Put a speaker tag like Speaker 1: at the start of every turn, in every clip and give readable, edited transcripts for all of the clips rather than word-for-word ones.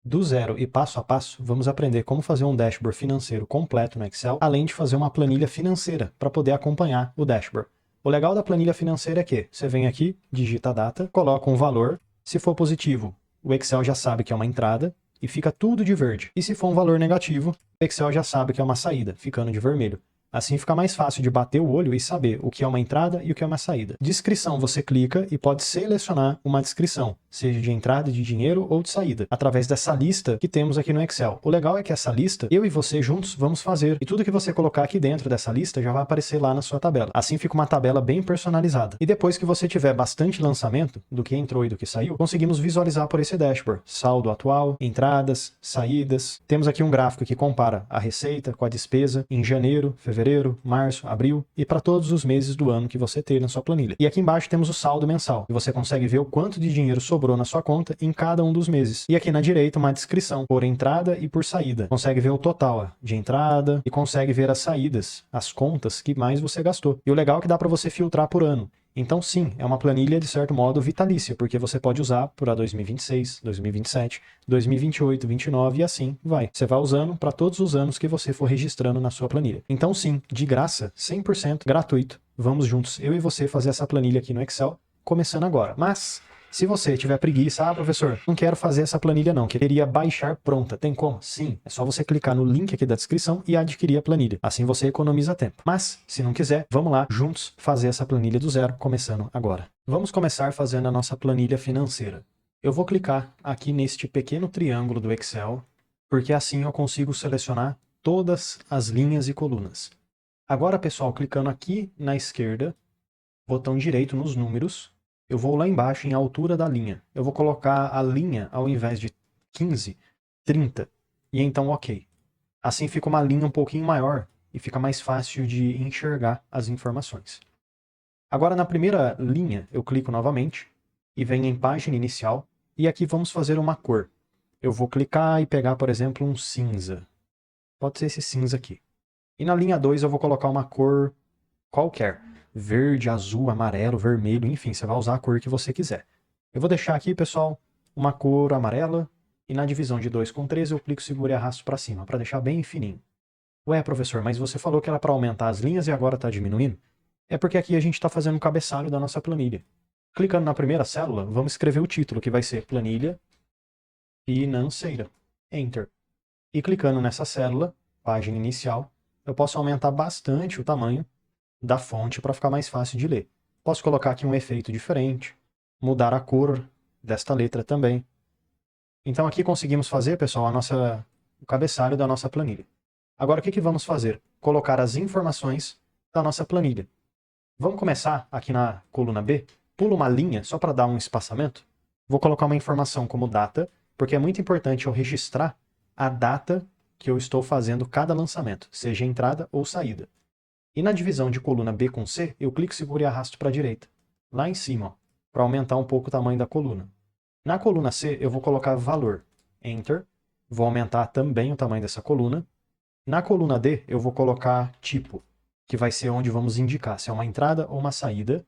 Speaker 1: Do zero e passo a passo, vamos aprender como fazer um dashboard financeiro completo no Excel, além de fazer uma planilha financeira para poder acompanhar o dashboard. O legal da planilha financeira é que você vem aqui, digita a data, coloca um valor. Se for positivo, o Excel já sabe que é uma entrada e fica tudo de verde. E se for um valor negativo, o Excel já sabe que é uma saída, ficando de vermelho. Assim fica mais fácil de bater o olho e saber o que é uma entrada e o que é uma saída. Descrição, você clica e pode selecionar uma descrição, seja de entrada de dinheiro ou de saída, através dessa lista que temos aqui no Excel. O legal é que essa lista, eu e você juntos vamos fazer, e tudo que você colocar aqui dentro dessa lista já vai aparecer lá na sua tabela. Assim fica uma tabela bem personalizada. E depois que você tiver bastante lançamento do que entrou e do que saiu, conseguimos visualizar por esse dashboard. Saldo atual, entradas, saídas. Temos aqui um gráfico que compara a receita com a despesa em janeiro, fevereiro, março, abril e para todos os meses do ano que você ter na sua planilha. E aqui embaixo temos o saldo mensal, e você consegue ver o quanto de dinheiro sobrou na sua conta em cada um dos meses. E aqui na direita uma descrição por entrada e por saída. Consegue ver o total de entrada e consegue ver as saídas, as contas que mais você gastou. E o legal é que dá para você filtrar por ano. Então sim, é uma planilha de certo modo vitalícia, porque você pode usar para 2026, 2027, 2028, 2029 e assim vai. Você vai usando para todos os anos que você for registrando na sua planilha. Então sim, de graça, 100% gratuito. Vamos juntos, eu e você, fazer essa planilha aqui no Excel, começando agora. Mas se você tiver preguiça, professor, não quero fazer essa planilha não, queria baixar pronta, tem como? Sim, é só você clicar no link aqui da descrição e adquirir a planilha. Assim você economiza tempo. Mas, se não quiser, vamos lá, juntos, fazer essa planilha do zero, começando agora. Vamos começar fazendo a nossa planilha financeira. Eu vou clicar aqui neste pequeno triângulo do Excel, porque assim eu consigo selecionar todas as linhas e colunas. Agora, pessoal, clicando aqui na esquerda, botão direito nos números, eu vou lá embaixo em altura da linha. Eu vou colocar a linha, ao invés de 15, 30. E então ok. Assim fica uma linha um pouquinho maior e fica mais fácil de enxergar as informações. Agora na primeira linha eu clico novamente e venho em página inicial e aqui vamos fazer uma cor. Eu vou clicar e pegar, por exemplo, um cinza. Pode ser esse cinza aqui. E na linha 2 eu vou colocar uma cor qualquer. Verde, azul, amarelo, vermelho, enfim, você vai usar a cor que você quiser. Eu vou deixar aqui, pessoal, uma cor amarela, e na divisão de 2 com 13 eu clico, seguro e arrasto para cima, para deixar bem fininho. Ué, professor, mas você falou que era para aumentar as linhas e agora está diminuindo? É porque aqui a gente está fazendo o cabeçalho da nossa planilha. Clicando na primeira célula, vamos escrever o título, que vai ser Planilha Financeira. Enter. E clicando nessa célula, página inicial, eu posso aumentar bastante o tamanho da fonte para ficar mais fácil de ler. Posso colocar aqui um efeito diferente, mudar a cor desta letra também. Então aqui conseguimos fazer, pessoal, o cabeçalho da nossa planilha. Agora o que vamos fazer? Colocar as informações da nossa planilha. Vamos começar aqui na coluna B, pula uma linha só para dar um espaçamento. Vou colocar uma informação como data, porque é muito importante eu registrar a data que eu estou fazendo cada lançamento, seja entrada ou saída. E na divisão de coluna B com C, eu clico, seguro e arrasto para a direita. Lá em cima, para aumentar um pouco o tamanho da coluna. Na coluna C, eu vou colocar valor. Enter. Vou aumentar também o tamanho dessa coluna. Na coluna D, eu vou colocar tipo, que vai ser onde vamos indicar se é uma entrada ou uma saída.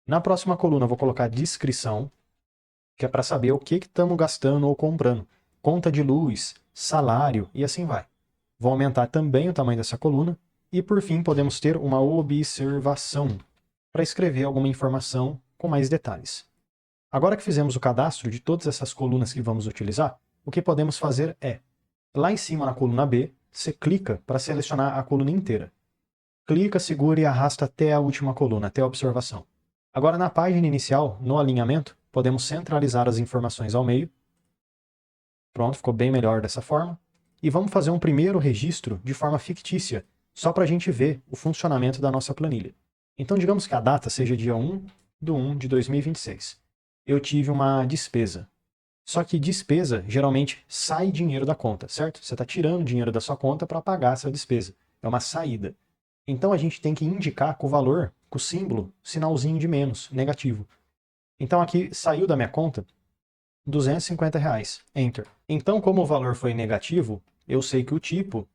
Speaker 1: Na próxima coluna, eu vou colocar descrição, que é para saber o que estamos gastando ou comprando. Conta de luz, salário e assim vai. Vou aumentar também o tamanho dessa coluna. E por fim, podemos ter uma observação, para escrever alguma informação com mais detalhes. Agora que fizemos o cadastro de todas essas colunas que vamos utilizar, o que podemos fazer é, lá em cima na coluna B, você clica para selecionar a coluna inteira. Clica, segura e arrasta até a última coluna, até a observação. Agora na página inicial, no alinhamento, podemos centralizar as informações ao meio. Pronto, ficou bem melhor dessa forma. E vamos fazer um primeiro registro de forma fictícia, só para a gente ver o funcionamento da nossa planilha. Então digamos que a data seja dia 1/1 de 2026. Eu tive uma despesa. Só que despesa, geralmente, sai dinheiro da conta, certo? Você está tirando dinheiro da sua conta para pagar essa despesa. É uma saída. Então a gente tem que indicar com o valor, com o símbolo, sinalzinho de menos, negativo. Então aqui saiu da minha conta R$250. Enter. Então como o valor foi negativo, eu sei que o tipo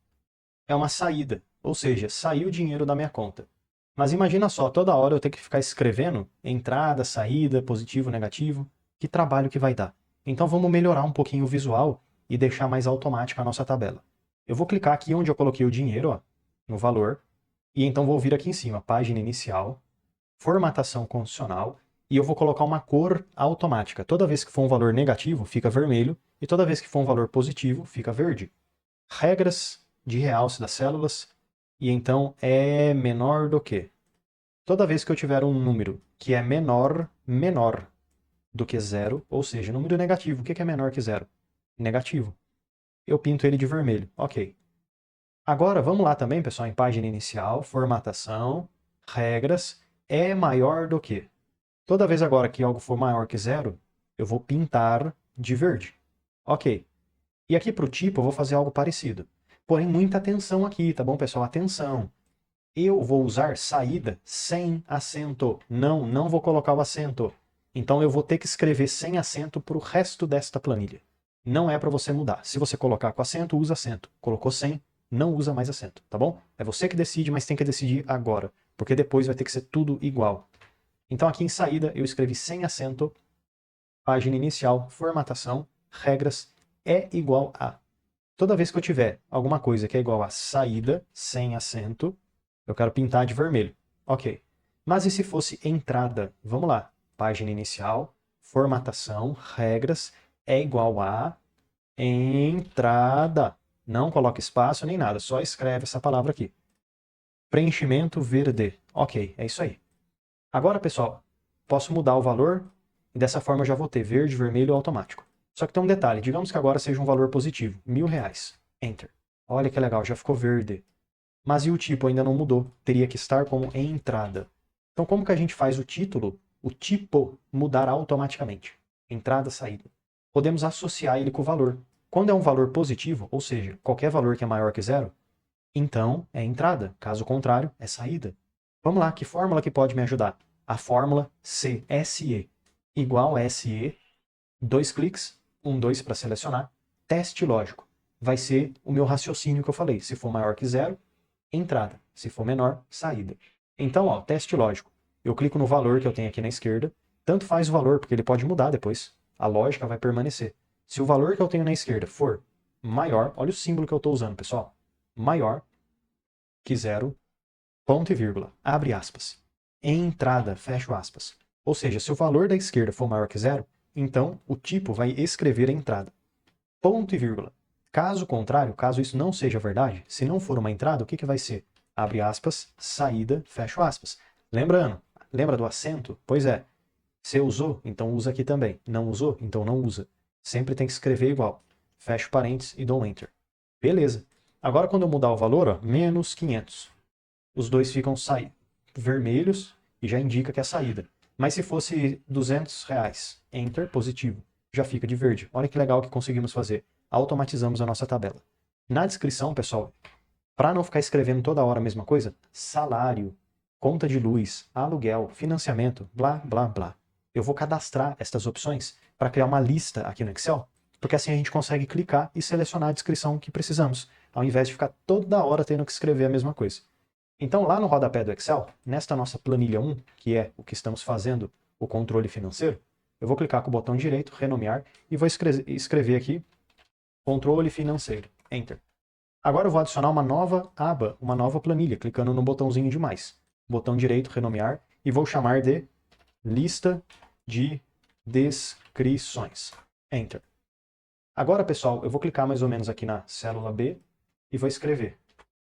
Speaker 1: é uma saída. Ou seja, saiu dinheiro da minha conta. Mas imagina só, toda hora eu ter que ficar escrevendo entrada, saída, positivo, negativo. Que trabalho que vai dar. Então vamos melhorar um pouquinho o visual e deixar mais automática a nossa tabela. Eu vou clicar aqui onde eu coloquei o dinheiro, ó, no valor, e então vou vir aqui em cima, página inicial, formatação condicional, e eu vou colocar uma cor automática. Toda vez que for um valor negativo, fica vermelho, e toda vez que for um valor positivo, fica verde. Regras de realce das células, e então é menor do que. Toda vez que eu tiver um número que é menor do que zero, ou seja, número negativo, o que é menor que zero? Negativo. Eu pinto ele de vermelho. Ok. Agora, vamos lá também, pessoal, em página inicial, formatação, regras, é maior do que. Toda vez agora que algo for maior que zero, eu vou pintar de verde. Ok. E aqui para o tipo eu vou fazer algo parecido. Porém, muita atenção aqui, tá bom, pessoal? Atenção. Eu vou usar saída sem acento. Não vou colocar o acento. Então eu vou ter que escrever sem acento para o resto desta planilha. Não é para você mudar. Se você colocar com acento, usa acento. Colocou sem, não usa mais acento, tá bom? É você que decide, mas tem que decidir agora, porque depois vai ter que ser tudo igual. Então aqui em saída eu escrevi sem acento, página inicial, formatação, regras, é igual a. Toda vez que eu tiver alguma coisa que é igual a saída, sem acento, eu quero pintar de vermelho. Ok. Mas e se fosse entrada? Vamos lá. Página inicial, formatação, regras, é igual a entrada. Não coloca espaço nem nada, só escreve essa palavra aqui. Preenchimento verde. Ok, é isso aí. Agora, pessoal, posso mudar o valor e dessa forma eu já vou ter verde, vermelho automático. Só que tem um detalhe, digamos que agora seja um valor positivo, R$1.000. Enter. Olha que legal, já ficou verde. Mas e o tipo ainda não mudou, teria que estar como entrada. Então como que a gente faz o título, o tipo, mudar automaticamente? Entrada, saída. Podemos associar ele com o valor. Quando é um valor positivo, ou seja, qualquer valor que é maior que zero, então é entrada, caso contrário, é saída. Vamos lá, que fórmula que pode me ajudar? A fórmula CSE igual a SE, 2 cliques, 2 para selecionar, teste lógico. Vai ser o meu raciocínio que eu falei. Se for maior que zero, entrada. Se for menor, saída. Então, ó, teste lógico. Eu clico no valor que eu tenho aqui na esquerda. Tanto faz o valor, porque ele pode mudar depois. A lógica vai permanecer. Se o valor que eu tenho na esquerda for maior, olha o símbolo que eu estou usando, pessoal. Maior que zero, ponto e vírgula, abre aspas. Entrada, fecho aspas. Ou seja, se o valor da esquerda for maior que zero, então o tipo vai escrever a entrada. Ponto e vírgula. Caso contrário, caso isso não seja verdade, se não for uma entrada, o que vai ser? Abre aspas, saída, fecho aspas. Lembrando, lembra do acento? Pois é. Se usou, então usa aqui também. Não usou, então não usa. Sempre tem que escrever igual. Fecho parênteses e dou Enter. Beleza. Agora quando eu mudar o valor, ó, menos 500. Os dois ficam vermelhos e já indica que é a saída. Mas se fosse R$200, Enter, positivo, já fica de verde. Olha que legal que conseguimos fazer. Automatizamos a nossa tabela. Na descrição, pessoal, para não ficar escrevendo toda hora a mesma coisa, salário, conta de luz, aluguel, financiamento, blá, blá, blá. Eu vou cadastrar estas opções para criar uma lista aqui no Excel, porque assim a gente consegue clicar e selecionar a descrição que precisamos, ao invés de ficar toda hora tendo que escrever a mesma coisa. Então, lá no rodapé do Excel, nesta nossa planilha 1, que é o que estamos fazendo, o controle financeiro, eu vou clicar com o botão direito, renomear, e vou escrever aqui, controle financeiro, Enter. Agora eu vou adicionar uma nova aba, uma nova planilha, clicando no botãozinho de mais. Botão direito, renomear, e vou chamar de lista de descrições, Enter. Agora, pessoal, eu vou clicar mais ou menos aqui na célula B e vou escrever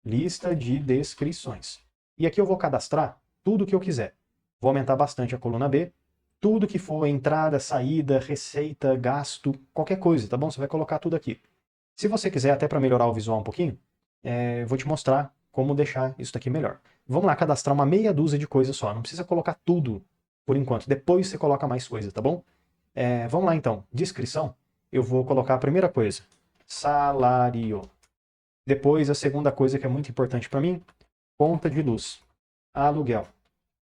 Speaker 1: lista de descrições. E aqui eu vou cadastrar tudo que eu quiser. Vou aumentar bastante a coluna B. Tudo que for entrada, saída, receita, gasto, qualquer coisa, tá bom? Você vai colocar tudo aqui. Se você quiser, até para melhorar o visual um pouquinho, vou te mostrar como deixar isso daqui melhor. Vamos lá cadastrar uma meia dúzia de coisas só. Não precisa colocar tudo por enquanto. Depois você coloca mais coisa, tá bom? Vamos lá então. Descrição. Eu vou colocar a primeira coisa. Salário. Depois, a segunda coisa que é muito importante para mim, conta de luz, aluguel,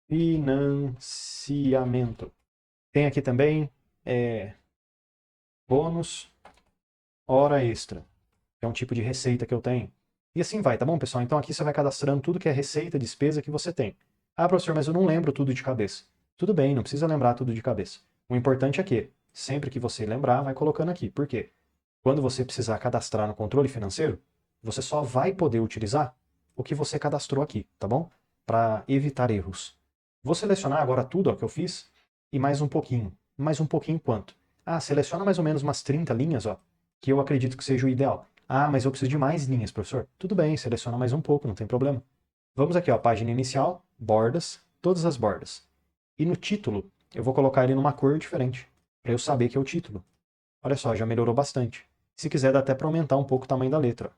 Speaker 1: financiamento. Tem aqui também bônus, hora extra, que é um tipo de receita que eu tenho. E assim vai, tá bom, pessoal? Então aqui você vai cadastrando tudo que é receita, despesa que você tem. Ah, professor, mas eu não lembro tudo de cabeça. Tudo bem, não precisa lembrar tudo de cabeça. O importante é que, sempre que você lembrar, vai colocando aqui. Por quê? quando você precisar cadastrar no controle financeiro, você só vai poder utilizar o que você cadastrou aqui, tá bom? Para evitar erros. Vou selecionar agora tudo ó, que eu fiz e mais um pouquinho. Mais um pouquinho quanto? Ah, seleciona mais ou menos umas 30 linhas, ó, que eu acredito que seja o ideal. Ah, mas eu preciso de mais linhas, professor. Tudo bem, seleciona mais um pouco, não tem problema. Vamos aqui, ó, página inicial, bordas, todas as bordas. E no título, eu vou colocar ele numa cor diferente, para eu saber que é o título. Olha só, já melhorou bastante. Se quiser, dá até para aumentar um pouco o tamanho da letra.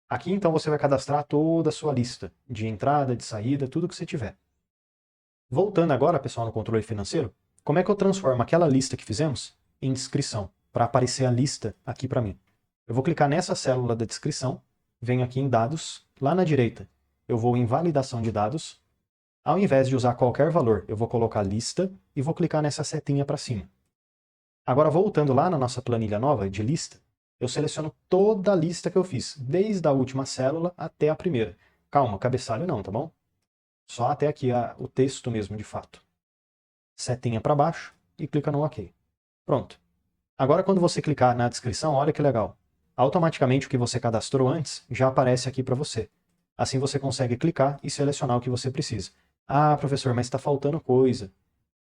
Speaker 1: Aqui, então, você vai cadastrar toda a sua lista de entrada, de saída, tudo que você tiver. Voltando agora, pessoal, no controle financeiro, como é que eu transformo aquela lista que fizemos em descrição, para aparecer a lista aqui para mim? Eu vou clicar nessa célula da descrição, venho aqui em dados, lá na direita, eu vou em validação de dados. Ao invés de usar qualquer valor, eu vou colocar lista e vou clicar nessa setinha para cima. Agora, voltando lá na nossa planilha nova de lista, eu seleciono toda a lista que eu fiz, desde a última célula até a primeira. Calma, cabeçalho não, tá bom? Só até aqui o texto mesmo, de fato. Setinha para baixo e clica no OK. Pronto. Agora, quando você clicar na descrição, olha que legal. Automaticamente o que você cadastrou antes já aparece aqui para você. Assim você consegue clicar e selecionar o que você precisa. Ah, professor, mas está faltando coisa.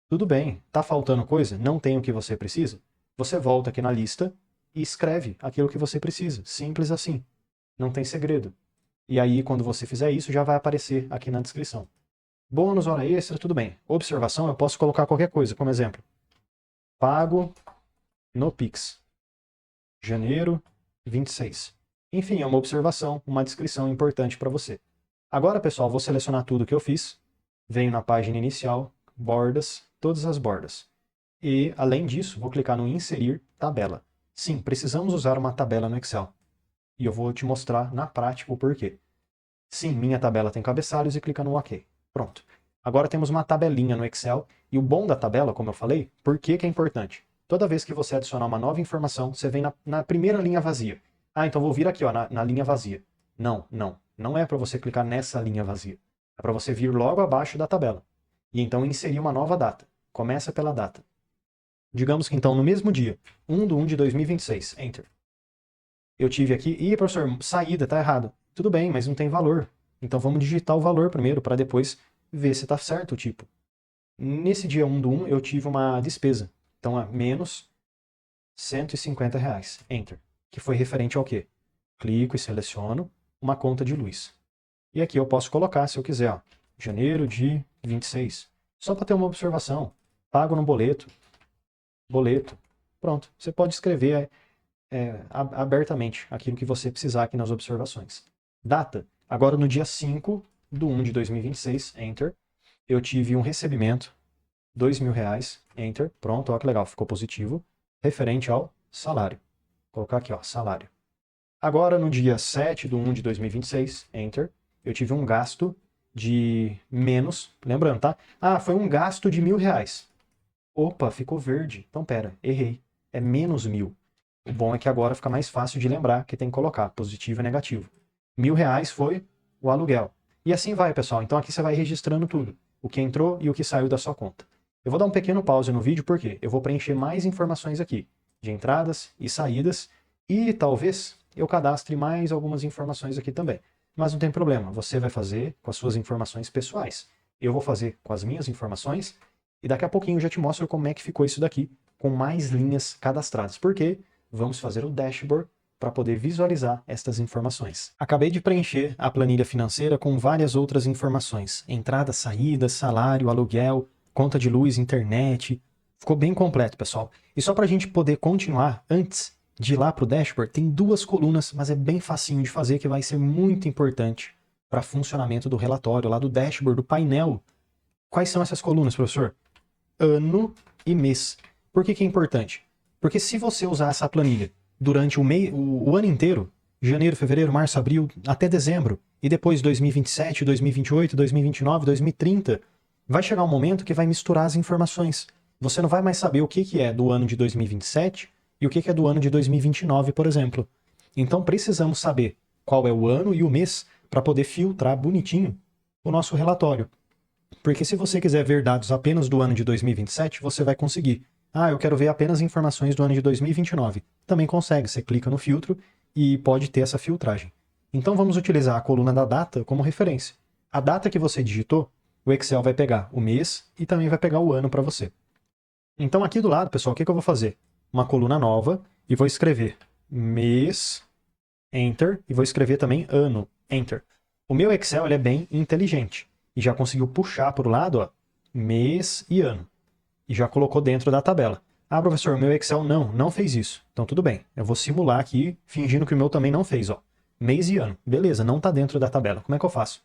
Speaker 1: Tudo bem, está faltando coisa, não tem o que você precisa? Você volta aqui na lista e escreve aquilo que você precisa. Simples assim. Não tem segredo. E aí, quando você fizer isso, já vai aparecer aqui na descrição. Bônus, hora extra, tudo bem. Observação, eu posso colocar qualquer coisa, como exemplo. Pago no Pix. Janeiro 26. Enfim, é uma observação, uma descrição importante para você. Agora, pessoal, vou selecionar tudo que eu fiz. Venho na página inicial, bordas, todas as bordas. E, além disso, vou clicar no Inserir tabela. Sim, precisamos usar uma tabela no Excel. E eu vou te mostrar na prática o porquê. Sim, minha tabela tem cabeçalhos e clica no OK. Pronto. Agora temos uma tabelinha no Excel. E o bom da tabela, como eu falei, por que é importante? Toda vez que você adicionar uma nova informação, você vem na primeira linha vazia. Ah, então vou vir aqui ó, na linha vazia. Não, não. Não é para você clicar nessa linha vazia. É para você vir logo abaixo da tabela. E então inserir uma nova data. Começa pela data. Digamos que então no mesmo dia, 1/1/2026, Enter. Eu tive aqui, ih professor, saída, tá errado. Tudo bem, mas não tem valor. Então vamos digitar o valor primeiro para depois ver se está certo o tipo. Nesse dia 1/1 eu tive uma despesa. Então é menos R$150. Enter. Que foi referente ao quê? Clico e seleciono uma conta de luz. E aqui eu posso colocar, se eu quiser, ó, janeiro de 26. Só para ter uma observação. Pago no boleto. Boleto. Pronto. Você pode escrever abertamente aquilo que você precisar aqui nas observações. Data. Agora no dia 5/1/2026, Enter. Eu tive um recebimento, R$2.000, Enter. Pronto, ó que legal, ficou positivo. Referente ao salário. Vou colocar aqui, ó, salário. Agora, no dia 7/1/2026, Enter, eu tive um gasto de menos, lembrando, tá? Ah, foi um gasto de R$1.000. Opa, ficou verde. Então, pera, errei. É menos 1.000. O bom é que agora fica mais fácil de lembrar que tem que colocar positivo e negativo. R$1.000 foi o aluguel. E assim vai, pessoal. Então aqui você vai registrando tudo. O que entrou e o que saiu da sua conta. Eu vou dar um pequeno pause no vídeo, porque eu vou preencher mais informações aqui, de entradas e saídas, e talvez eu cadastre mais algumas informações aqui também. Mas não tem problema, você vai fazer com as suas informações pessoais. Eu vou fazer com as minhas informações, e daqui a pouquinho eu já te mostro como é que ficou isso daqui, com mais linhas cadastradas. Porque vamos fazer o dashboard para poder visualizar estas informações. Acabei de preencher a planilha financeira com várias outras informações. Entradas, saídas, salário, aluguel, conta de luz, internet. Ficou bem completo, pessoal. E só para a gente poder continuar, antes de ir lá para o dashboard, tem duas colunas, mas é bem facinho de fazer, que vai ser muito importante para funcionamento do relatório, lá do dashboard, do painel. Quais são essas colunas, professor? Ano e mês. Por que é importante? Porque se você usar essa planilha durante o ano inteiro, janeiro, fevereiro, março, abril, até dezembro, e depois 2027, 2028, 2029, 2030, vai chegar um momento que vai misturar as informações. Você não vai mais saber o que é do ano de 2027 e o que é do ano de 2029, por exemplo. Então precisamos saber qual é o ano e o mês para poder filtrar bonitinho o nosso relatório. Porque se você quiser ver dados apenas do ano de 2027, você vai conseguir. Ah, eu quero ver apenas informações do ano de 2029. Também consegue, você clica no filtro e pode ter essa filtragem. Então vamos utilizar a coluna da data como referência. A data que você digitou, o Excel vai pegar o mês e também vai pegar o ano para você. Então aqui do lado, pessoal, o que eu vou fazer? Uma coluna nova e vou escrever mês, Enter, e vou escrever também ano, Enter. O meu Excel ele é bem inteligente e já conseguiu puxar para o lado, ó, mês e ano. E já colocou dentro da tabela. Ah, professor, o meu Excel não fez isso. Então tudo bem, eu vou simular aqui, fingindo que o meu também não fez, ó. Mês e ano. Beleza, não está dentro da tabela. Como é que eu faço?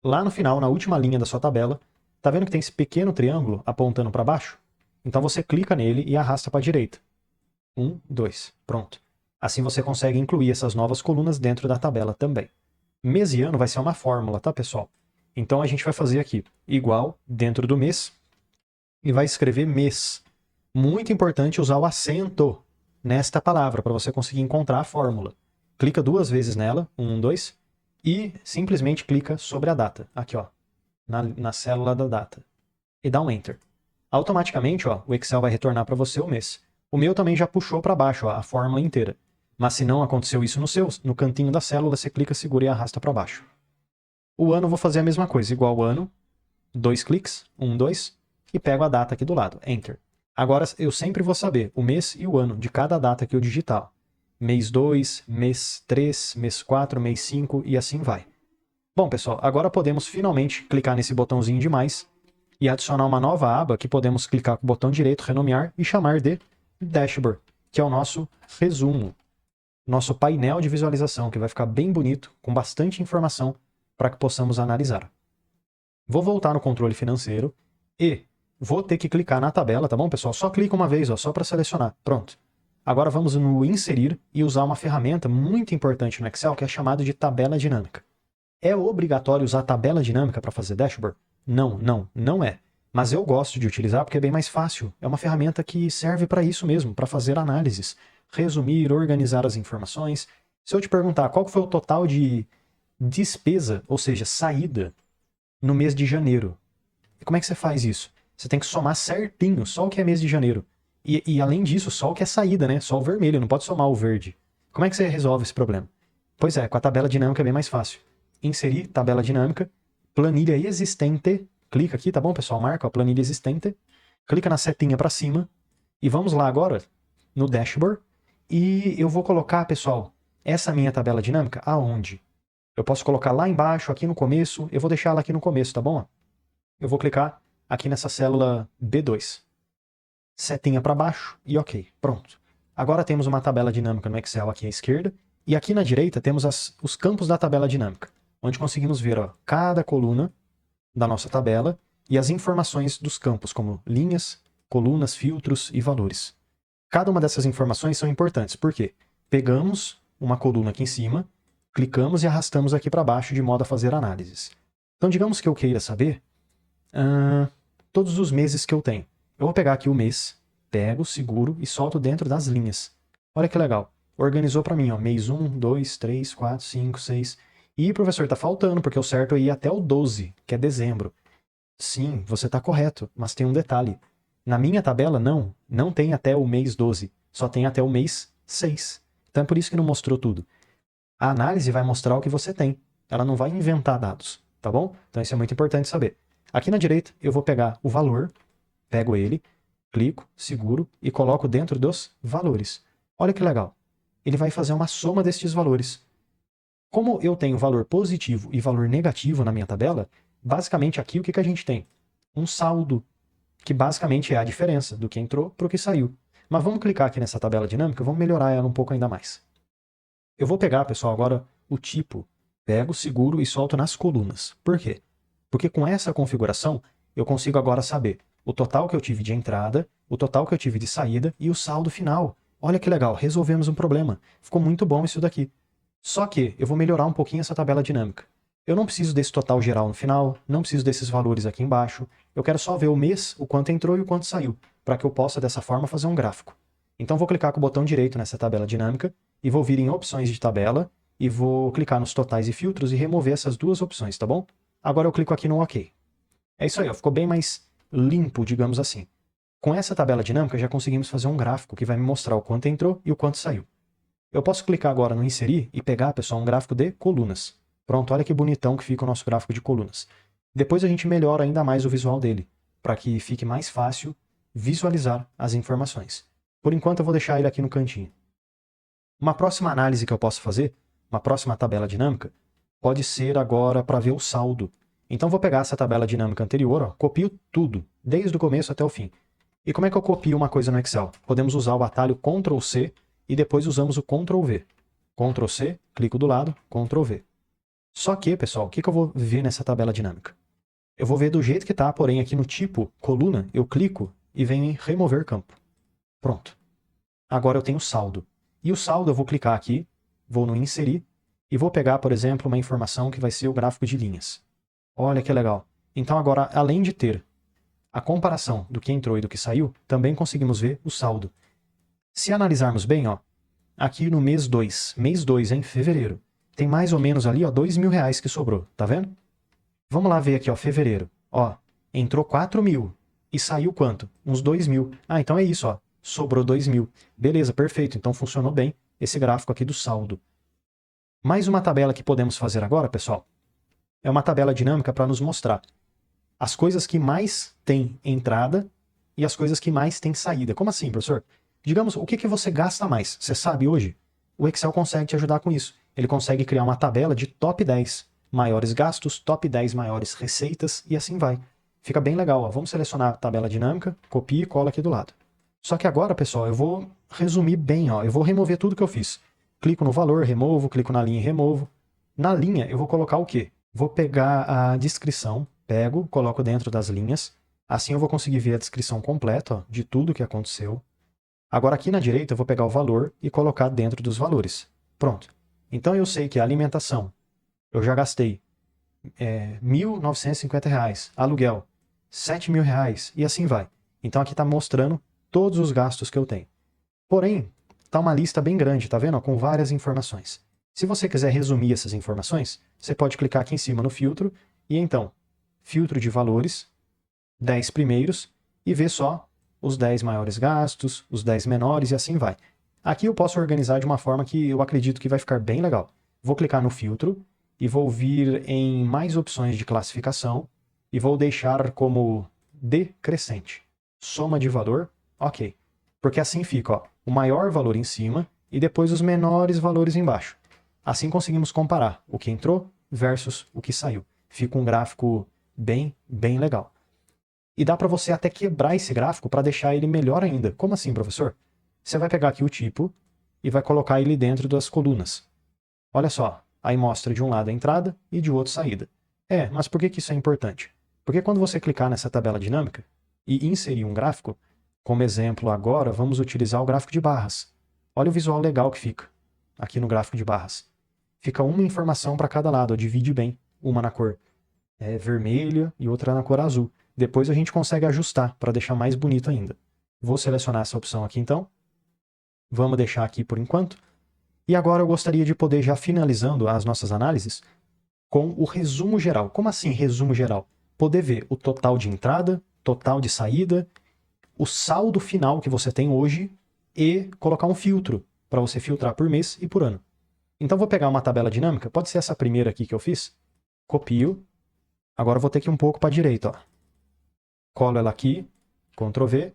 Speaker 1: Lá no final, na última linha da sua tabela, tá vendo que tem esse pequeno triângulo apontando para baixo? Então você clica nele e arrasta para a direita. 1, 2, pronto. Assim você consegue incluir essas novas colunas dentro da tabela também. Mês e ano vai ser uma fórmula, tá, pessoal? Então a gente vai fazer aqui igual dentro do mês e vai escrever mês. Muito importante usar o acento nesta palavra para você conseguir encontrar a fórmula. Clica 2 vezes nela, 1, 2, e simplesmente clica sobre a data, aqui ó, na célula da data, e dá um Enter. Automaticamente, ó, o Excel vai retornar para você o mês. O meu também já puxou para baixo, ó, a fórmula inteira. Mas se não aconteceu isso no cantinho da célula, você clica, segura e arrasta para baixo. O ano eu vou fazer a mesma coisa, igual ano, 2 cliques, 1, 2, e pego a data aqui do lado, Enter. Agora eu sempre vou saber o mês e o ano de cada data que eu digitar. Mês 2, mês 3, mês 4, mês 5 e assim vai. Bom, pessoal, agora podemos finalmente clicar nesse botãozinho de mais e adicionar uma nova aba que podemos clicar com o botão direito, renomear e chamar de Dashboard, que é o nosso resumo, nosso painel de visualização, que vai ficar bem bonito, com bastante informação para que possamos analisar. Vou voltar no controle financeiro e vou ter que clicar na tabela, tá bom, pessoal? Só clica uma vez, ó, só para selecionar. Pronto. Agora vamos no inserir e usar uma ferramenta muito importante no Excel, que é chamada de tabela dinâmica. É obrigatório usar tabela dinâmica para fazer dashboard? Não é. Mas eu gosto de utilizar porque é bem mais fácil. É uma ferramenta que serve para isso mesmo, para fazer análises, resumir, organizar as informações. Se eu te perguntar qual foi o total de despesa, ou seja, saída, no mês de janeiro, como é que você faz isso? Você tem que somar certinho só o que é mês de janeiro. E além disso, só o que é saída, né? Só o vermelho, não pode somar o verde. Como é que você resolve esse problema? Pois é, com a tabela dinâmica é bem mais fácil. Inserir tabela dinâmica, planilha existente, clica aqui, tá bom, pessoal? Marca a planilha existente, clica na setinha para cima e vamos lá agora no dashboard e eu vou colocar, pessoal, essa minha tabela dinâmica aonde? Eu posso colocar lá embaixo, aqui no começo, eu vou deixar ela aqui no começo, tá bom? Eu vou clicar aqui nessa célula B2. Setinha para baixo e ok, pronto. Agora temos uma tabela dinâmica no Excel aqui à esquerda e aqui na direita temos os campos da tabela dinâmica, onde conseguimos ver ó, cada coluna da nossa tabela e as informações dos campos, como linhas, colunas, filtros e valores. Cada uma dessas informações são importantes, porque pegamos uma coluna aqui em cima, clicamos e arrastamos aqui para baixo de modo a fazer análises. Então digamos que eu queira saber todos os meses que eu tenho. Eu vou pegar aqui o mês, pego, seguro e solto dentro das linhas. Olha que legal. Organizou para mim, ó, mês 1, 2, 3, 4, 5, 6. E, professor, tá faltando, porque o certo é ir até o 12, que é dezembro. Sim, você está correto, mas tem um detalhe. Na minha tabela, não tem até o mês 12, só tem até o mês 6. Então é por isso que não mostrou tudo. A análise vai mostrar o que você tem. Ela não vai inventar dados, tá bom? Então isso é muito importante saber. Aqui na direita, eu vou pegar o valor, pego ele, clico, seguro e coloco dentro dos valores. Olha que legal. Ele vai fazer uma soma destes valores. Como eu tenho valor positivo e valor negativo na minha tabela, basicamente aqui o que a gente tem? Um saldo, que basicamente é a diferença do que entrou para o que saiu. Mas vamos clicar aqui nessa tabela dinâmica, vamos melhorar ela um pouco ainda mais. Eu vou pegar, pessoal, agora o tipo, pego, seguro e solto nas colunas. Por quê? Porque com essa configuração, eu consigo agora saber o total que eu tive de entrada, o total que eu tive de saída e o saldo final. Olha que legal, resolvemos um problema. Ficou muito bom isso daqui. Só que eu vou melhorar um pouquinho essa tabela dinâmica. Eu não preciso desse total geral no final, não preciso desses valores aqui embaixo. Eu quero só ver o mês, o quanto entrou e o quanto saiu, para que eu possa dessa forma fazer um gráfico. Então vou clicar com o botão direito nessa tabela dinâmica e vou vir em opções de tabela e vou clicar nos totais e filtros e remover essas duas opções, tá bom? Agora eu clico aqui no OK. É isso aí, ó, ficou bem mais limpo, digamos assim. Com essa tabela dinâmica, já conseguimos fazer um gráfico que vai me mostrar o quanto entrou e o quanto saiu. Eu posso clicar agora no inserir e pegar, pessoal, um gráfico de colunas. Pronto, olha que bonitão que fica o nosso gráfico de colunas. Depois a gente melhora ainda mais o visual dele, para que fique mais fácil visualizar as informações. Por enquanto eu vou deixar ele aqui no cantinho. Uma próxima análise que eu posso fazer, uma próxima tabela dinâmica, pode ser agora para ver o saldo. Então vou pegar essa tabela dinâmica anterior, ó, copio tudo, desde o começo até o fim. E como é que eu copio uma coisa no Excel? Podemos usar o atalho Ctrl C e depois usamos o Ctrl V. Ctrl C, clico do lado, Ctrl V. Só que, pessoal, o que eu vou ver nessa tabela dinâmica? Eu vou ver do jeito que está, porém aqui no tipo coluna, eu clico e venho em remover campo. Pronto. Agora eu tenho saldo. E o saldo eu vou clicar aqui, vou no inserir e vou pegar, por exemplo, uma informação que vai ser o gráfico de linhas. Olha que legal. Então agora, além de ter a comparação do que entrou e do que saiu, também conseguimos ver o saldo. Se analisarmos bem, ó, aqui no mês 2 em fevereiro, tem mais ou menos ali, ó, R$2.000 que sobrou, tá vendo? Vamos lá ver aqui, ó, fevereiro. Ó, entrou 4.000 e saiu quanto? Uns 2.000. Ah, então é isso, ó, sobrou 2.000. Beleza, perfeito, então funcionou bem esse gráfico aqui do saldo. Mais uma tabela que podemos fazer agora, pessoal, é uma tabela dinâmica para nos mostrar as coisas que mais têm entrada e as coisas que mais têm saída. Como assim, professor? Digamos, o que você gasta mais? Você sabe hoje? O Excel consegue te ajudar com isso. Ele consegue criar uma tabela de top 10 maiores gastos, top 10 maiores receitas e assim vai. Fica bem legal. Ó. Vamos selecionar a tabela dinâmica, copia e cola aqui do lado. Só que agora, pessoal, eu vou resumir bem. Ó. Eu vou remover tudo que eu fiz. Clico no valor, removo, clico na linha e removo. Na linha, eu vou colocar o quê? Vou pegar a descrição, pego, coloco dentro das linhas. Assim eu vou conseguir ver a descrição completa, ó, de tudo que aconteceu. Agora aqui na direita eu vou pegar o valor e colocar dentro dos valores. Pronto. Então eu sei que a alimentação, eu já gastei R$1.950, aluguel, R$7.000 e assim vai. Então aqui está mostrando todos os gastos que eu tenho. Porém, está uma lista bem grande, tá vendo? Com várias informações. Se você quiser resumir essas informações, você pode clicar aqui em cima no filtro e então, filtro de valores, 10 primeiros e ver só os 10 maiores gastos, os 10 menores e assim vai. Aqui eu posso organizar de uma forma que eu acredito que vai ficar bem legal. Vou clicar no filtro e vou vir em mais opções de classificação e vou deixar como decrescente. Soma de valor, ok. Porque assim fica, ó, o maior valor em cima e depois os menores valores embaixo. Assim conseguimos comparar o que entrou versus o que saiu. Fica um gráfico bem legal. E dá para você até quebrar esse gráfico para deixar ele melhor ainda. Como assim, professor? Você vai pegar aqui o tipo e vai colocar ele dentro das colunas. Olha só, aí mostra de um lado a entrada e de outro saída. Mas por que isso é importante? Porque quando você clicar nessa tabela dinâmica e inserir um gráfico, como exemplo agora, vamos utilizar o gráfico de barras. Olha o visual legal que fica aqui no gráfico de barras. Fica uma informação para cada lado, divide bem, uma na cor vermelha e outra na cor azul. Depois a gente consegue ajustar para deixar mais bonito ainda. Vou selecionar essa opção aqui então. Vamos deixar aqui por enquanto. E agora eu gostaria de poder já finalizando as nossas análises com o resumo geral. Como assim resumo geral? Poder ver o total de entrada, total de saída, o saldo final que você tem hoje e colocar um filtro para você filtrar por mês e por ano. Então vou pegar uma tabela dinâmica, pode ser essa primeira aqui que eu fiz. Copio. Agora eu vou ter que ir um pouco para a direita, ó. Colo ela aqui, Ctrl V,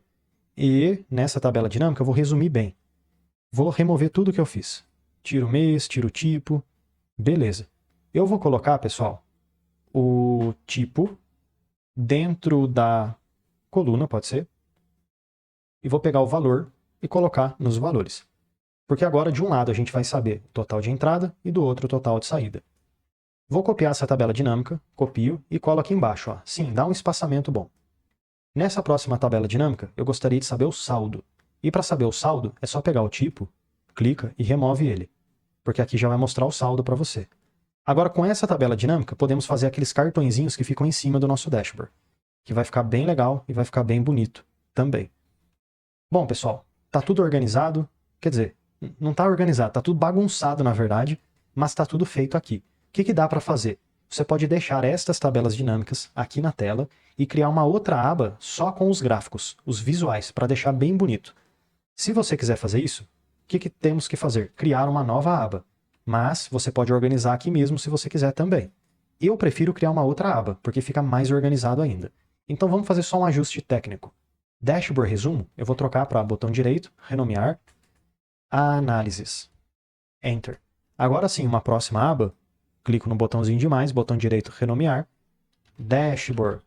Speaker 1: e nessa tabela dinâmica eu vou resumir bem. Vou remover tudo que eu fiz. Tiro o mês, tiro o tipo, beleza. Eu vou colocar, pessoal, o tipo dentro da coluna, pode ser, e vou pegar o valor e colocar nos valores. Porque agora de um lado a gente vai saber o total de entrada e do outro o total de saída. Vou copiar essa tabela dinâmica, copio e colo aqui embaixo. Ó. Sim, dá um espaçamento bom. Nessa próxima tabela dinâmica, eu gostaria de saber o saldo. E para saber o saldo, é só pegar o tipo, clica e remove ele. Porque aqui já vai mostrar o saldo para você. Agora, com essa tabela dinâmica, podemos fazer aqueles cartõezinhos que ficam em cima do nosso dashboard. Que vai ficar bem legal e vai ficar bem bonito também. Bom, pessoal, tá tudo organizado. Quer dizer, não tá organizado, tá tudo bagunçado na verdade, mas tá tudo feito aqui. O que dá para fazer? você pode deixar estas tabelas dinâmicas aqui na tela e criar uma outra aba só com os gráficos, os visuais, para deixar bem bonito. Se você quiser fazer isso, o que temos que fazer? Criar uma nova aba. Mas você pode organizar aqui mesmo se você quiser também. Eu prefiro criar uma outra aba, porque fica mais organizado ainda. Então vamos fazer só um ajuste técnico. Dashboard resumo, eu vou trocar para botão direito, renomear, análises, Enter. Agora sim, uma próxima aba, clico no botãozinho de mais, botão direito, renomear, Dashboard,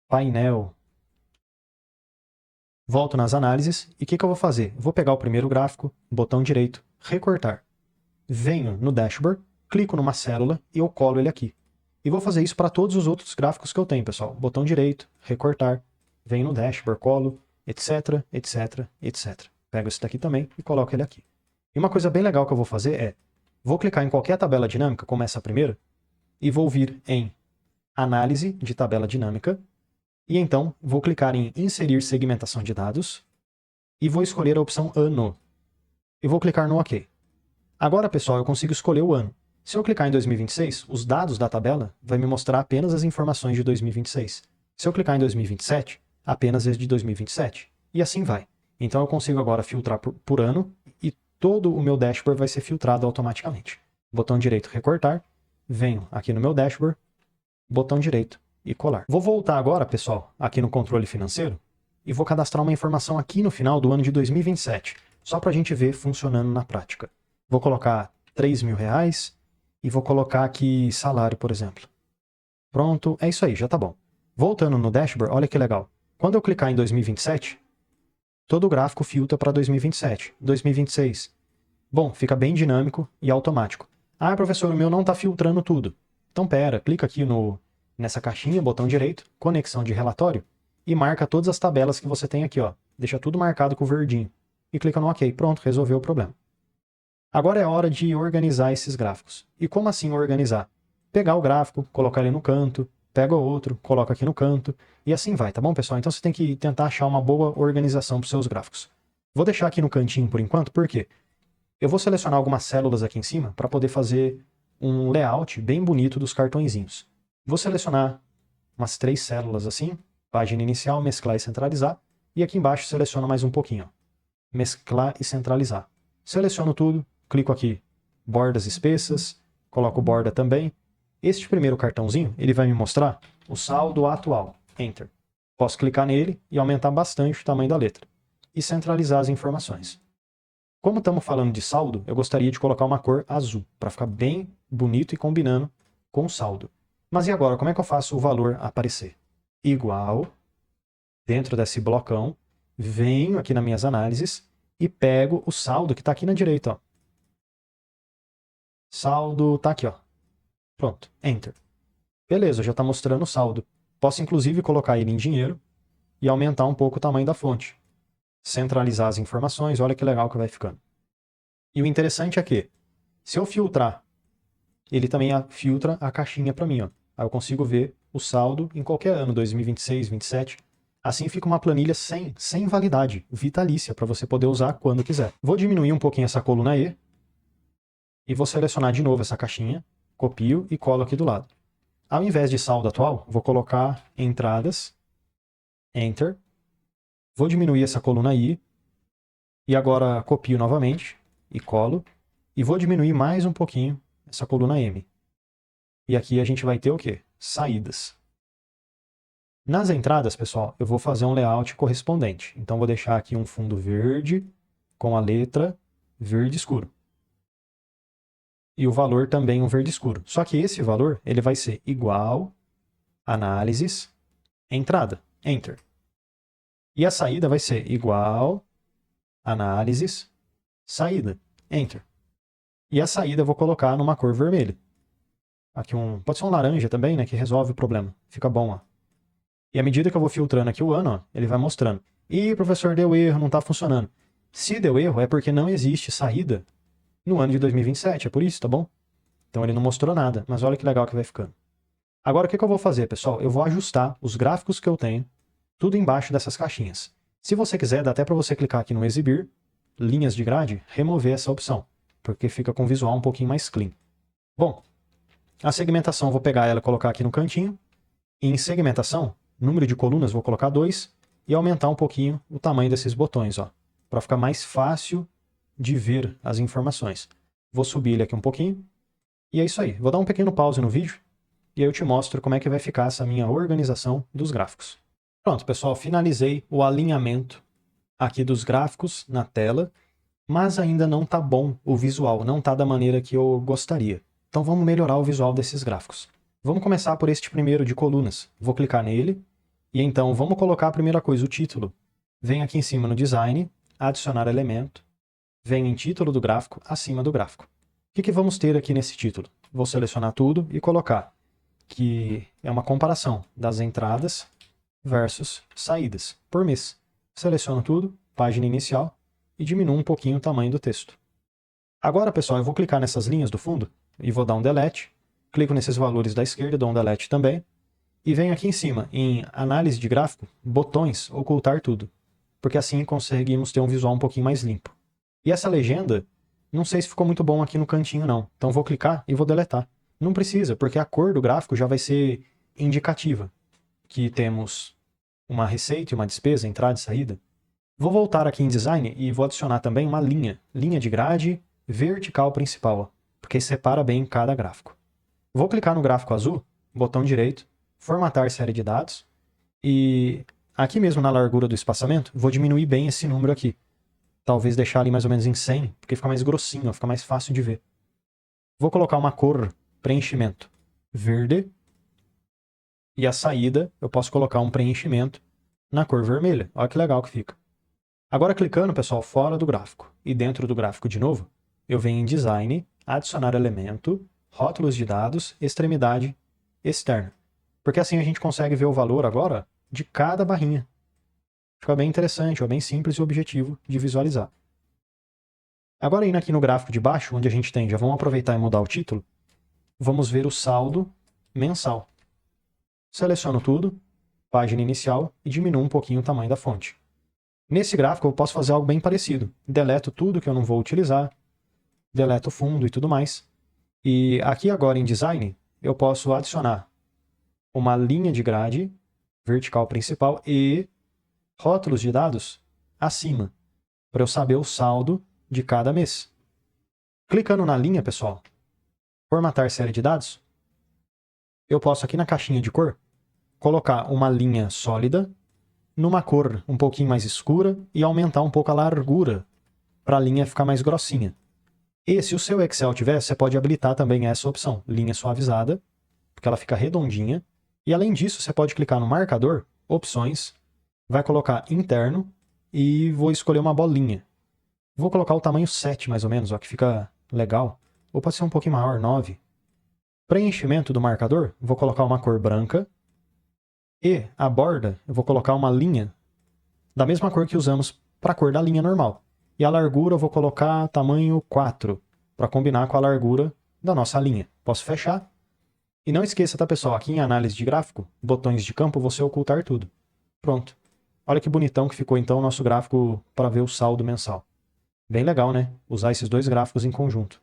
Speaker 1: painel, volto nas análises, e o que eu vou fazer? Eu vou pegar o primeiro gráfico, botão direito, recortar. Venho no Dashboard, clico numa célula e eu colo ele aqui. E vou fazer isso para todos os outros gráficos que eu tenho, pessoal. Botão direito, recortar, venho no Dashboard, colo, etc, etc, etc. Pego esse daqui também e coloco ele aqui. E uma coisa bem legal que eu vou fazer é, vou clicar em qualquer tabela dinâmica, como essa primeira, e vou vir em Análise de tabela dinâmica, e então vou clicar em Inserir segmentação de dados, e vou escolher a opção Ano. E vou clicar no OK. Agora, pessoal, eu consigo escolher o ano. Se eu clicar em 2026, os dados da tabela vai me mostrar apenas as informações de 2026. Se eu clicar em 2027, apenas as de 2027. E assim vai. Então eu consigo agora filtrar por ano e todo o meu dashboard vai ser filtrado automaticamente. Botão direito recortar, venho aqui no meu dashboard, botão direito e colar. Vou voltar agora, pessoal, aqui no controle financeiro e vou cadastrar uma informação aqui no final do ano de 2027, só para a gente ver funcionando na prática. Vou colocar R$3.000 e vou colocar aqui salário, por exemplo. Pronto, é isso aí, já tá bom. Voltando no dashboard, olha que legal. Quando eu clicar em 2027, todo o gráfico filtra para 2027, 2026. Bom, fica bem dinâmico e automático. Ah, professor, o meu não está filtrando tudo. Então pera, clica aqui nessa caixinha, botão direito, conexão de relatório, e marca todas as tabelas que você tem aqui, ó. Deixa tudo marcado com verdinho. E clica no OK. Pronto, resolveu o problema. Agora é hora de organizar esses gráficos. E como assim organizar? Pegar o gráfico, colocar ele no canto, pega o outro, coloca aqui no canto, e assim vai, tá bom, pessoal? Então você tem que tentar achar uma boa organização para os seus gráficos. Vou deixar aqui no cantinho por enquanto, por quê? Eu vou selecionar algumas células aqui em cima para poder fazer um layout bem bonito dos cartõezinhos. Vou selecionar umas 3 células assim, página inicial, mesclar e centralizar, e aqui embaixo seleciono mais um pouquinho, ó, mesclar e centralizar. Seleciono tudo, clico aqui, bordas espessas, coloco borda também. Este primeiro cartãozinho, ele vai me mostrar o saldo atual. Enter. Posso clicar nele e aumentar bastante o tamanho da letra. E centralizar as informações. Como estamos falando de saldo, eu gostaria de colocar uma cor azul, para ficar bem bonito e combinando com o saldo. Mas e agora, como é que eu faço o valor aparecer? Igual, dentro desse blocão, venho aqui nas minhas análises e pego o saldo que está aqui na direita, ó. Saldo está aqui, ó. Pronto, Enter. Beleza, já está mostrando o saldo. Posso inclusive colocar ele em dinheiro e aumentar um pouco o tamanho da fonte. Centralizar as informações, olha que legal que vai ficando. E o interessante é que, se eu filtrar, ele também filtra a caixinha para mim, ó. Aí eu consigo ver o saldo em qualquer ano, 2026, 2027. Assim fica uma planilha sem validade, vitalícia, para você poder usar quando quiser. Vou diminuir um pouquinho essa coluna E e vou selecionar de novo essa caixinha, copio e colo aqui do lado. Ao invés de saldo atual, vou colocar entradas, Enter. Vou diminuir essa coluna I e agora copio novamente e colo. E vou diminuir mais um pouquinho essa coluna M. E aqui a gente vai ter o quê? Saídas. Nas entradas, pessoal, eu vou fazer um layout correspondente. Então vou deixar aqui um fundo verde com a letra verde escuro. E o valor também um verde escuro. Só que esse valor ele vai ser igual, análises, entrada, Enter. E a saída vai ser igual, análises, saída, Enter. E a saída eu vou colocar numa cor vermelha. Aqui pode ser um laranja também, né, que resolve o problema. Fica bom, ó. E à medida que eu vou filtrando aqui o ano, ó, ele vai mostrando. Ih, professor, deu erro, não está funcionando. Se deu erro, é porque não existe saída no ano de 2027, é por isso, tá bom? Então ele não mostrou nada, mas olha que legal que vai ficando. Agora o que eu vou fazer, pessoal? Eu vou ajustar os gráficos que eu tenho, tudo embaixo dessas caixinhas. Se você quiser, dá até para você clicar aqui no Exibir, linhas de grade, remover essa opção, porque fica com o visual um pouquinho mais clean. Bom, A segmentação, eu vou pegar ela e colocar aqui no cantinho. E em segmentação, número de colunas, vou colocar 2 e aumentar um pouquinho o tamanho desses botões, ó, para ficar mais fácil de ver as informações. Vou subir ele aqui um pouquinho. E é isso aí. Vou dar um pequeno pause no vídeo e aí eu te mostro como é que vai ficar essa minha organização dos gráficos. Pronto, pessoal, finalizei o alinhamento aqui dos gráficos na tela, mas ainda não está bom o visual, não está da maneira que eu gostaria. Então vamos melhorar o visual desses gráficos. Vamos começar por este primeiro de colunas. Vou clicar nele e então vamos colocar a primeira coisa, o título. Vem aqui em cima no design, adicionar elemento, vem em título do gráfico, acima do gráfico. O que vamos ter aqui nesse título? Vou selecionar tudo e colocar que é uma comparação das entradas versus saídas por mês. Seleciono tudo, página inicial, e diminuo um pouquinho o tamanho do texto. Agora, pessoal, eu vou clicar nessas linhas do fundo e vou dar um delete. Clico nesses valores da esquerda, dou um delete também. E venho aqui em cima, em análise de gráfico, botões, ocultar tudo. Porque assim conseguimos ter um visual um pouquinho mais limpo. E essa legenda, não sei se ficou muito bom aqui no cantinho não. Então vou clicar e vou deletar. Não precisa, porque a cor do gráfico já vai ser indicativa. Que temos uma receita e uma despesa, entrada e saída. Vou voltar aqui em design e vou adicionar também uma linha de grade vertical principal, porque separa bem cada gráfico. Vou clicar no gráfico azul, botão direito, formatar série de dados, e aqui mesmo na largura do espaçamento, vou diminuir bem esse número aqui. Talvez deixar ali mais ou menos em 100, porque fica mais grossinho, fica mais fácil de ver. Vou colocar uma cor, preenchimento, verde, e a saída eu posso colocar um preenchimento na cor vermelha. Olha que legal que fica. Agora clicando, pessoal, fora do gráfico e dentro do gráfico de novo, eu venho em Design, adicionar elemento, rótulos de dados, extremidade externa. Porque assim a gente consegue ver o valor agora de cada barrinha. Fica bem interessante, bem simples e objetivo de visualizar. Agora indo aqui no gráfico de baixo, onde a gente tem, já vamos aproveitar e mudar o título, vamos ver o saldo mensal. Seleciono tudo, página inicial e diminuo um pouquinho o tamanho da fonte. Nesse gráfico eu posso fazer algo bem parecido. Deleto tudo que eu não vou utilizar, deleto o fundo e tudo mais. E aqui agora em Design eu posso adicionar uma linha de grade vertical principal e rótulos de dados acima, para eu saber o saldo de cada mês. Clicando na linha, pessoal, formatar série de dados, eu posso aqui na caixinha de cor colocar uma linha sólida numa cor um pouquinho mais escura e aumentar um pouco a largura para a linha ficar mais grossinha. E se o seu Excel tiver, você pode habilitar também essa opção, linha suavizada, porque ela fica redondinha. E além disso, você pode clicar no marcador, opções, vai colocar interno e vou escolher uma bolinha. Vou colocar o tamanho 7 mais ou menos, ó, que fica legal. Ou pode ser um pouquinho maior, 9. Preenchimento do marcador, vou colocar uma cor branca. E a borda, eu vou colocar uma linha da mesma cor que usamos para a cor da linha normal. E a largura eu vou colocar tamanho 4, para combinar com a largura da nossa linha. Posso fechar. E não esqueça, tá, pessoal? Aqui em análise de gráfico, botões de campo, você ocultar tudo. Pronto. Olha que bonitão que ficou então o nosso gráfico para ver o saldo mensal. Bem legal, né? Usar esses dois gráficos em conjunto.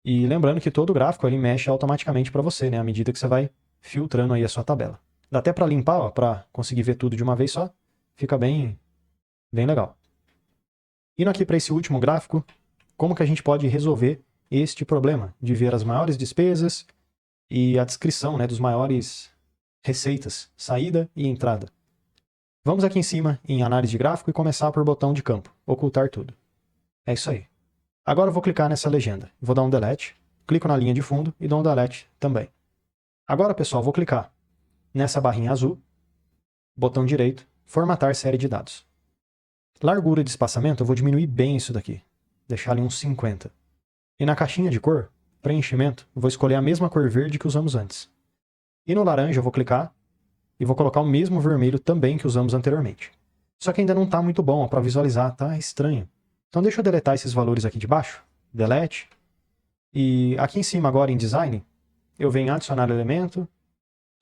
Speaker 1: E lembrando que todo gráfico ele mexe automaticamente para você, né? À medida que você vai filtrando aí a sua tabela. Dá até para limpar, ó, para conseguir ver tudo de uma vez só. Fica bem legal. Indo aqui para esse último gráfico, como que a gente pode resolver este problema de ver as maiores despesas e a descrição, né, dos maiores receitas, saída e entrada. Vamos aqui em cima em análise de gráfico e começar por botão de campo, ocultar tudo. É isso aí. Agora eu vou clicar nessa legenda. Vou dar um delete, clico na linha de fundo e dou um delete também. Agora, pessoal, vou clicar nessa barrinha azul, botão direito, formatar série de dados. Largura de espaçamento, eu vou diminuir bem isso daqui, deixar ali uns 50. E na caixinha de cor, preenchimento, eu vou escolher a mesma cor verde que usamos antes. E no laranja eu vou clicar e vou colocar o mesmo vermelho também que usamos anteriormente. Só que ainda não está muito bom para visualizar, tá estranho. Então deixa eu deletar esses valores aqui de baixo, delete. E aqui em cima agora em design, eu venho adicionar elemento,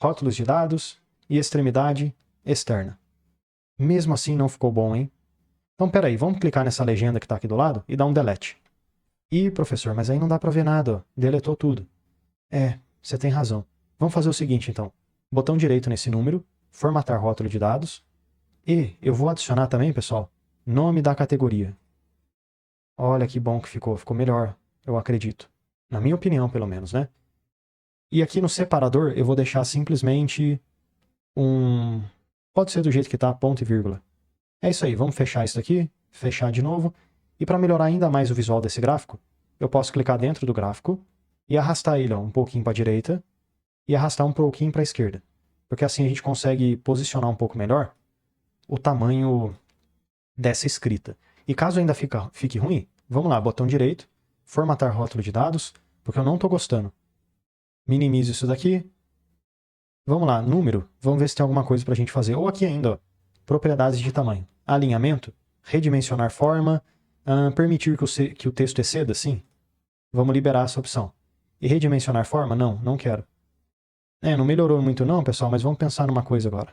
Speaker 1: rótulos de dados e extremidade externa. Mesmo assim não ficou bom, hein? Então peraí, vamos clicar nessa legenda que está aqui do lado e dar um delete. Ih, professor, mas aí não dá para ver nada, ó. Deletou tudo. Você tem razão. Vamos fazer o seguinte, então. Botão direito nesse número, formatar rótulo de dados, e eu vou adicionar também, pessoal, nome da categoria. Olha que bom que ficou melhor, eu acredito. Na minha opinião, pelo menos, né? E aqui no separador eu vou deixar simplesmente pode ser do jeito que tá, ponto e vírgula. É isso aí, vamos fechar isso daqui, fechar de novo. E para melhorar ainda mais o visual desse gráfico, eu posso clicar dentro do gráfico e arrastar ele um pouquinho para a direita e arrastar um pouquinho para a esquerda. Porque assim a gente consegue posicionar um pouco melhor o tamanho dessa escrita. E caso ainda fique ruim, vamos lá, botão direito, formatar rótulo de dados, porque eu não estou gostando. Minimizo isso daqui. Vamos lá, número, vamos ver se tem alguma coisa para a gente fazer. Ou aqui ainda, ó, propriedades de tamanho. Alinhamento, redimensionar forma, permitir que o texto exceda, sim. Vamos liberar essa opção. E redimensionar forma? Não, não quero. Não melhorou muito não, pessoal, mas vamos pensar numa coisa agora.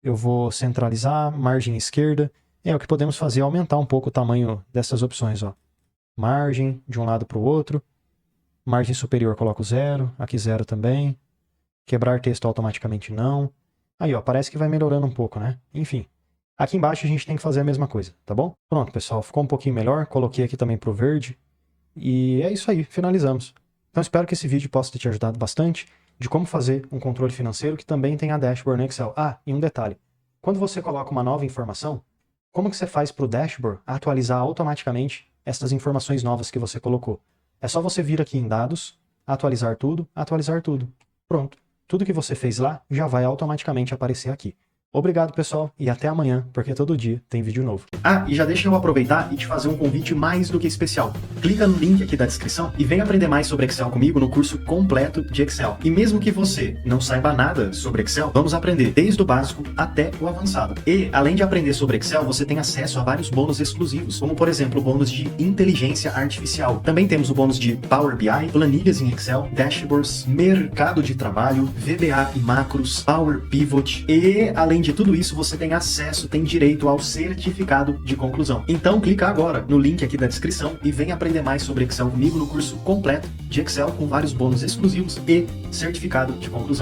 Speaker 1: Eu vou centralizar, margem esquerda. O que podemos fazer é aumentar um pouco o tamanho dessas opções, ó. Margem de um lado para o outro. Margem superior coloco 0, aqui 0 também. Quebrar texto automaticamente não. Aí, ó, parece que vai melhorando um pouco, né? Enfim. Aqui embaixo a gente tem que fazer a mesma coisa, tá bom? Pronto, pessoal, ficou um pouquinho melhor. Coloquei aqui também pro verde. E é isso aí, finalizamos. Então espero que esse vídeo possa ter te ajudado bastante de como fazer um controle financeiro que também tem a dashboard no Excel. E um detalhe. Quando você coloca uma nova informação, como que você faz para o dashboard atualizar automaticamente essas informações novas que você colocou? É só você vir aqui em dados, atualizar tudo. Pronto. Tudo que você fez lá já vai automaticamente aparecer aqui. Obrigado, pessoal, e até amanhã, porque todo dia tem vídeo novo. E já deixa eu aproveitar e te fazer um convite mais do que especial. Clica no link aqui da descrição e vem aprender mais sobre Excel comigo no curso completo de Excel. E mesmo que você não saiba nada sobre Excel, vamos aprender desde o básico até o avançado. E, além de aprender sobre Excel, você tem acesso a vários bônus exclusivos, como, por exemplo, o bônus de inteligência artificial. Também temos o bônus de Power BI, planilhas em Excel, dashboards, mercado de trabalho, VBA e macros, Power Pivot e, além de tudo isso, você tem acesso, tem direito ao certificado de conclusão. Então clica agora no link aqui da descrição e vem aprender mais sobre Excel comigo no curso completo de Excel com vários bônus exclusivos e certificado de conclusão.